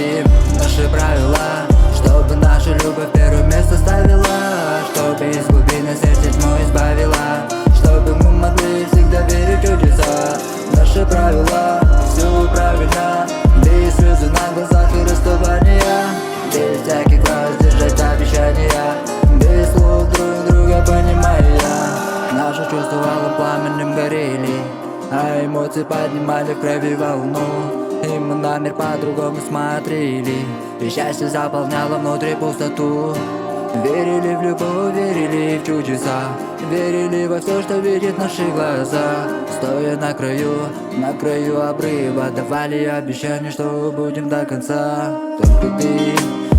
создадим наши правила, чтобы наша любовь первое место ставила, чтобы из глубины сердца тьму избавила, чтобы мы могли всегда верить в чудеса. Наши правила, все правильно, без слез на глазах и расставания, без всяких фраз держать обещания, без слов друг друга понимая. Наши чувства алым пламенем горели, а эмоции поднимали в крови волну, и мы на мир по-другому смотрели, и счастье заполняло внутри пустоту. Верили в любовь, верили в чудеса, верили во все, что видят наши глаза. Стоя на краю обрыва, давали обещание, что будем до конца. Только ты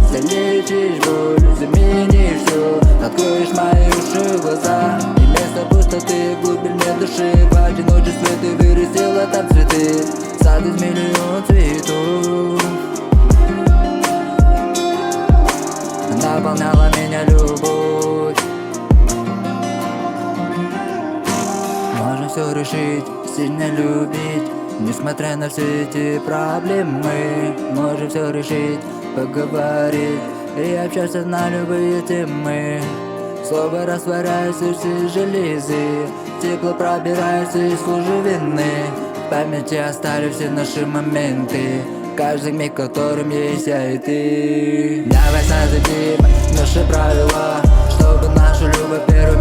залечишь боль, заменишь все, откроешь мои уши, глаза. И место пустоты в глубине души, в одиночестве ты вырастила там цветы, сад из миллион цветов. Наполняла меня любовь. Можно все решить, сильно любить, несмотря на все эти проблемы. Можем все решить, поговорить и общаться на любые темы. Слово растворяется в все железы, тепло пробирается из лужевины. В памяти остались все наши моменты, каждый миг, которым есть я и ты. Давай создадим наши правила, чтобы наша любовь первым